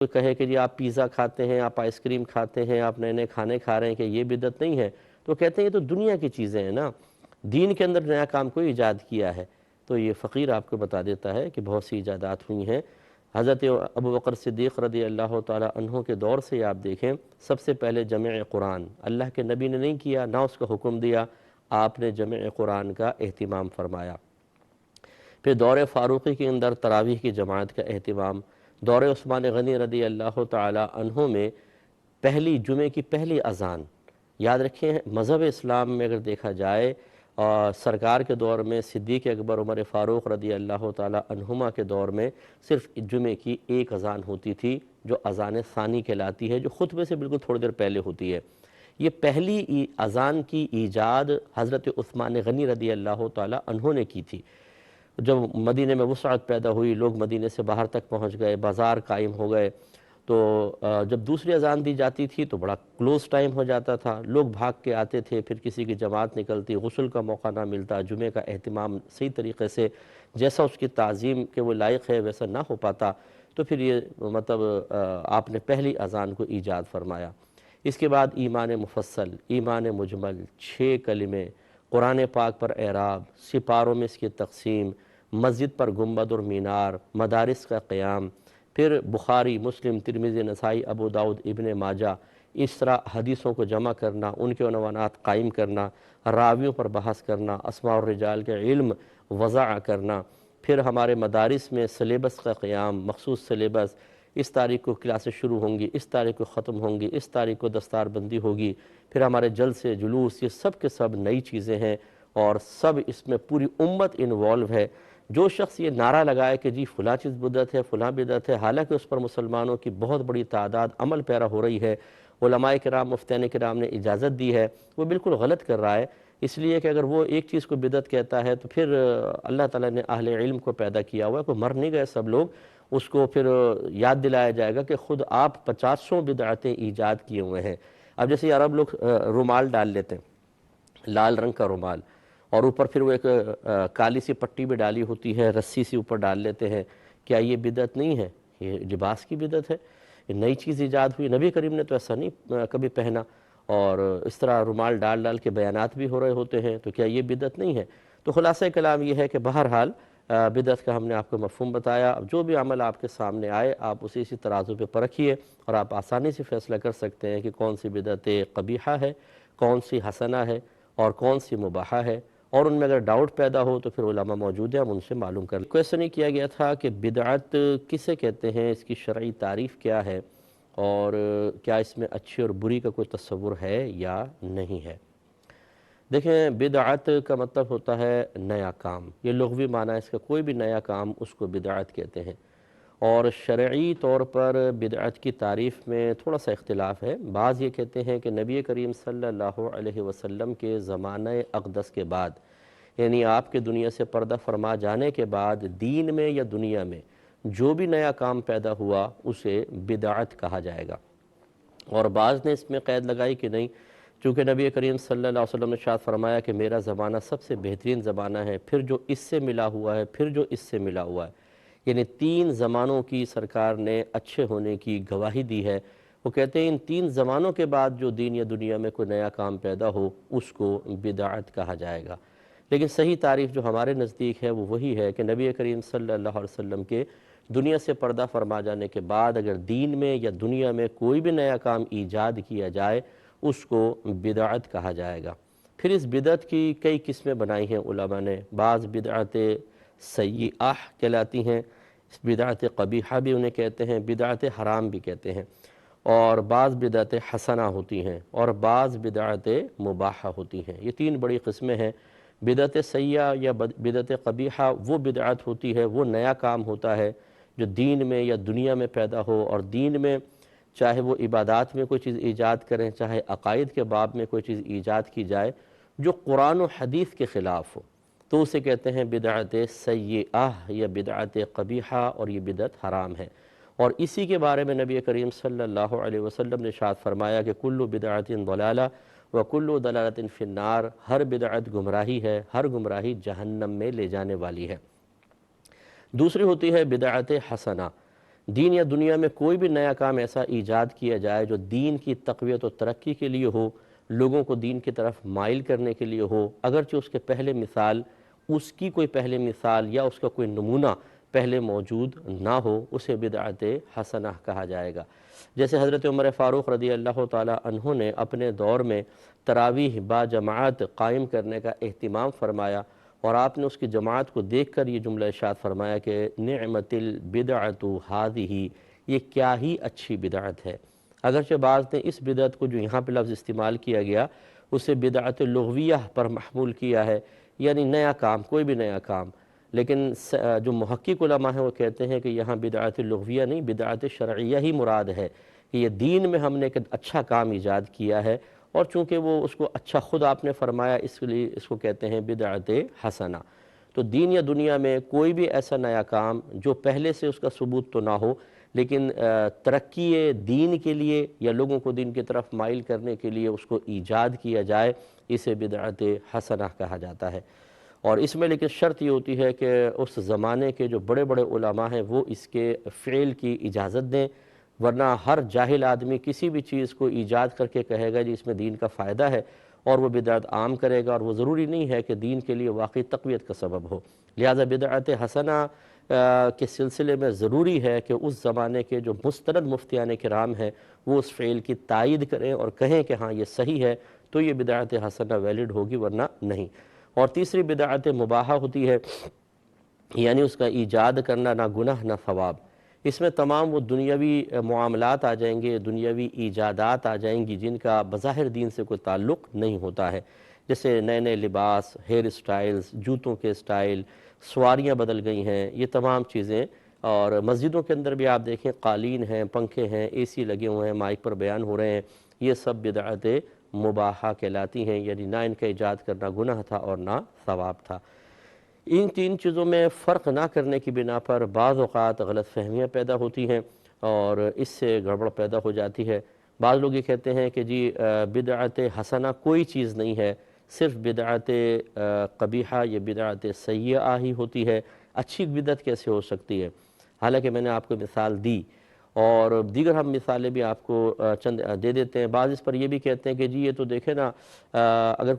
کوئی کہے کہ جی آپ پیزا کھاتے ہیں، آپ آئس کریم کھاتے ہیں، آپ نئے نئے کھانے کھا رہے ہیں کہ یہ بدعت نہیں ہے، تو کہتے ہیں یہ تو دنیا کی چیزیں ہیں نا، دین کے اندر نیا کام کوئی ایجاد کیا ہے؟ تو یہ فقیر آپ کو بتا دیتا ہے کہ بہت سی ایجادات ہوئی ہیں۔ حضرت ابو بکر صدیق رضی اللہ تعالی عنہ کے دور سے آپ دیکھیں، سب سے پہلے جمع قرآن اللہ کے نبی نے نہیں کیا، نہ اس کا حکم دیا، آپ نے جمع قرآن کا اہتمام فرمایا۔ پھر دور فاروقی کے اندر تراویح کی جماعت کا اہتمام، دور عثمان غنی رضی اللہ تعالی عنہ میں پہلی جمعے کی پہلی اذان۔ یاد رکھیں مذہب اسلام میں اگر دیکھا جائے، سرکار کے دور میں صدیق اکبر عمر فاروق رضی اللہ تعالی عنہما کے دور میں صرف جمعے کی ایک اذان ہوتی تھی، جو اذان ثانی کہلاتی ہے، جو خطبے سے بالکل تھوڑی دیر پہلے ہوتی ہے۔ یہ پہلی اذان کی ایجاد حضرت عثمان غنی رضی اللہ تعالی عنہ نے کی تھی۔ جب مدینہ میں وسعت پیدا ہوئی، لوگ مدینہ سے باہر تک پہنچ گئے، بازار قائم ہو گئے، تو جب دوسری اذان دی جاتی تھی تو بڑا کلوز ٹائم ہو جاتا تھا، لوگ بھاگ کے آتے تھے، پھر کسی کی جماعت نکلتی، غسل کا موقع نہ ملتا، جمعے کا اہتمام صحیح طریقے سے جیسا اس کی تعظیم کے وہ لائق ہے ویسا نہ ہو پاتا، تو پھر یہ مطلب آپ نے پہلی اذان کو ایجاد فرمایا۔ اس کے بعد ایمان مفصل، ایمان مجمل، 6 کلمے، قرآن پاک پر اعراب، سپاروں میں اس کی تقسیم، مسجد پر گنبد اور مینار، مدارس کا قیام، پھر بخاری، مسلم، ترمذی، نسائی، ابو داؤد، ابن ماجہ، اس طرح حدیثوں کو جمع کرنا، ان کے عنوانات قائم کرنا، راویوں پر بحث کرنا، اسماء الرجال کے علم وضع کرنا، پھر ہمارے مدارس میں سلیبس کا قیام، مخصوص سلیبس، اس تاریخ کو کلاسیں شروع ہوں گی، اس تاریخ کو ختم ہوں گی، اس تاریخ کو دستار بندی ہوگی، پھر ہمارے جلسے جلوس، یہ سب کے سب نئی چیزیں ہیں اور سب اس میں پوری امت انوالو ہے۔ جو شخص یہ نعرہ لگائے کہ جی فلاں چیز بدعت ہے، فلاں بدعت ہے، حالانکہ اس پر مسلمانوں کی بہت بڑی تعداد عمل پیرا ہو رہی ہے، علماء کرام، مفتیان کرام نے اجازت دی ہے، وہ بالکل غلط کر رہا ہے۔ اس لیے کہ اگر وہ ایک چیز کو بدعت کہتا ہے تو پھر اللہ تعالیٰ نے اہل علم کو پیدا کیا ہوا ہے، کوئی مر نہیں گئے سب لوگ، اس کو پھر یاد دلایا جائے گا کہ خود آپ 50 بدعتیں ایجاد کیے ہوئے ہیں۔ اب جیسے عرب لوگ رومال ڈال لیتے ہیں، لال رنگ کا رومال، اور اوپر پھر وہ ایک کالی سی پٹی بھی ڈالی ہوتی ہے، رسی سی اوپر ڈال لیتے ہیں، کیا یہ بدعت نہیں ہے؟ یہ لباس کی بدعت ہے، یہ نئی چیز ایجاد ہوئی، نبی کریم نے تو ایسا نہیں کبھی پہنا، اور اس طرح رومال ڈال ڈال کے بیانات بھی ہو رہے ہوتے ہیں، تو کیا یہ بدعت نہیں ہے؟ تو خلاصہ کلام یہ ہے کہ بہرحال بدعت کا ہم نے آپ کو مفہوم بتایا۔ اب جو بھی عمل آپ کے سامنے آئے آپ اسے اسی ترازو پہ پرکھیے، اور آپ آسانی سے فیصلہ کر سکتے ہیں کہ کون سی بدعت قبیحہ ہے، کون سی حسنہ ہے، اور کون سی مباحہ ہے، اور ان میں اگر ڈاؤٹ پیدا ہو تو پھر علماء موجود ہیں، ہم ان سے معلوم کر لیں۔ کویسچن یہ کیا گیا تھا کہ بدعت کسے کہتے ہیں، اس کی شرعی تعریف کیا ہے، اور کیا اس میں اچھی اور بری کا کوئی تصور ہے یا نہیں ہے؟ دیکھیں بدعت کا مطلب ہوتا ہے نیا کام، یہ لغوی معنی ہے اس کا، کوئی بھی نیا کام اس کو بدعت کہتے ہیں۔ اور شرعی طور پر بدعت کی تعریف میں تھوڑا سا اختلاف ہے، بعض یہ کہتے ہیں کہ نبی کریم صلی اللہ علیہ وسلم کے زمانہ اقدس کے بعد، یعنی آپ کے دنیا سے پردہ فرما جانے کے بعد دین میں یا دنیا میں جو بھی نیا کام پیدا ہوا اسے بدعت کہا جائے گا۔ اور بعض نے اس میں قید لگائی کہ نہیں، چونکہ نبی کریم صلی اللہ علیہ وسلم نے ارشاد فرمایا کہ میرا زمانہ سب سے بہترین زمانہ ہے، پھر جو اس سے ملا ہوا ہے، پھر جو اس سے ملا ہوا ہے، یعنی 3 زمانوں کی سرکار نے اچھے ہونے کی گواہی دی ہے۔ وہ کہتے ہیں ان 3 زمانوں کے بعد جو دین یا دنیا میں کوئی نیا کام پیدا ہو اس کو بدعت کہا جائے گا۔ لیکن صحیح تعریف جو ہمارے نزدیک ہے وہ وہی ہے کہ نبی کریم صلی اللہ علیہ وسلم کے دنیا سے پردہ فرما جانے کے بعد اگر دین میں یا دنیا میں کوئی بھی نیا کام ایجاد کیا جائے اس کو بدعت کہا جائے گا۔ پھر اس بدعت کی کئی قسمیں بنائی ہیں علماء نے، بعض بدعت سیئہ کہلاتی ہیں، بدعت قبیحہ بھی انہیں کہتے ہیں، بدعت حرام بھی کہتے ہیں، اور بعض بدعت حسنہ ہوتی ہیں، اور بعض بدعت مباحہ ہوتی ہیں۔ یہ 3 بڑی قسمیں ہیں۔ بدعت سیئہ یا بدعت قبیحہ وہ بدعت ہوتی ہے، وہ نیا کام ہوتا ہے جو دین میں یا دنیا میں پیدا ہو، اور دین میں چاہے وہ عبادات میں کوئی چیز ایجاد کریں، چاہے عقائد کے باب میں کوئی چیز ایجاد کی جائے جو قرآن و حدیث کے خلاف ہو، تو اسے کہتے ہیں بدعت سیئہ یا بدعت قبیحہ، اور یہ بدعت حرام ہے۔ اور اسی کے بارے میں نبی کریم صلی اللہ علیہ وسلم نے ارشاد فرمایا کہ کل بدعت ضلالہ وکل ضلالۃ فی النار، ہر بدعت گمراہی ہے، ہر گمراہی جہنم میں لے جانے والی ہے۔ دوسری ہوتی ہے بدعت حسنہ۔ دین یا دنیا میں کوئی بھی نیا کام ایسا ایجاد کیا جائے جو دین کی تقویت و ترقی کے لیے ہو، لوگوں کو دین کی طرف مائل کرنے کے لیے ہو، اگرچہ اس کے پہلے مثال، اس کی کوئی پہلے مثال یا اس کا کوئی نمونہ پہلے موجود نہ ہو، اسے بدعت حسنہ کہا جائے گا۔ جیسے حضرت عمر فاروق رضی اللہ تعالی عنہ نے اپنے دور میں تراویح با جماعت قائم کرنے کا اہتمام فرمایا، اور آپ نے اس کی جماعت کو دیکھ کر یہ جملہ ارشاد فرمایا کہ نعمت البدعۃ ہذہ، یہ کیا ہی اچھی بدعت ہے۔ اگرچہ بعض نے اس بدعت کو جو یہاں پہ لفظ استعمال کیا گیا اسے بدعت لغویہ پر محمول کیا ہے، یعنی نیا کام، کوئی بھی نیا کام، لیکن جو محقق علماء ہیں وہ کہتے ہیں کہ یہاں بدعت لغویہ نہیں، بدعت شرعیہ ہی مراد ہے، کہ یہ دین میں ہم نے ایک اچھا کام ایجاد کیا ہے، اور چونکہ وہ اس کو اچھا خود آپ نے فرمایا، اس لیے اس کو کہتے ہیں بدعت حسنہ۔ تو دین یا دنیا میں کوئی بھی ایسا نیا کام جو پہلے سے اس کا ثبوت تو نہ ہو، لیکن ترقی دین کے لیے یا لوگوں کو دین کی طرف مائل کرنے کے لیے اس کو ایجاد کیا جائے، اسے بدعت حسنہ کہا جاتا ہے۔ اور اس میں لیکن شرط یہ ہوتی ہے کہ اس زمانے کے جو بڑے بڑے علماء ہیں وہ اس کے فعل کی اجازت دیں، ورنہ ہر جاہل آدمی کسی بھی چیز کو ایجاد کر کے کہے گا جی اس میں دین کا فائدہ ہے، اور وہ بدعت عام کرے گا، اور وہ ضروری نہیں ہے کہ دین کے لیے واقعی تقویت کا سبب ہو۔ لہذا بدعت حسنہ کے سلسلے میں ضروری ہے کہ اس زمانے کے جو مستند مفتیان کرام ہیں وہ اس فعل کی تائید کریں اور کہیں کہ ہاں یہ صحیح ہے، تو یہ بدعت حسنہ ویلڈ ہوگی، ورنہ نہیں۔ اور تیسری بدعت مباحہ ہوتی ہے، یعنی اس کا ایجاد کرنا نہ گناہ نہ ثواب۔ اس میں تمام وہ دنیاوی معاملات آ جائیں گے، دنیاوی ایجادات آ جائیں گی جن کا بظاہر دین سے کوئی تعلق نہیں ہوتا ہے، جیسے نئے نئے لباس، ہیئر سٹائلز، جوتوں کے سٹائل، سواریاں بدل گئی ہیں، یہ تمام چیزیں۔ اور مسجدوں کے اندر بھی آپ دیکھیں قالین ہیں، پنکھے ہیں، اے سی لگے ہوئے ہیں، مائک پر بیان ہو رہے ہیں، یہ سب بدعت مباحہ کہلاتی ہیں، یعنی نہ ان کا ایجاد کرنا گناہ تھا اور نہ ثواب تھا۔ ان تین چیزوں میں فرق نہ کرنے کی بنا پر بعض اوقات غلط فہمیاں پیدا ہوتی ہیں اور اس سے گڑبڑ پیدا ہو جاتی ہے۔ بعض لوگ یہ کہتے ہیں کہ جی بدعت حسنہ کوئی چیز نہیں ہے، صرف بدعت قبیحہ یا بدعت سیئہ ہی ہوتی ہے، اچھی بدعت کیسے ہو سکتی ہے؟ حالانکہ میں نے آپ کو مثال دی، اور دیگر ہم مثالیں بھی آپ کو چند دے دیتے ہیں۔ بعض اس پر یہ بھی کہتے ہیں کہ جی یہ تو دیکھیں نا، اگر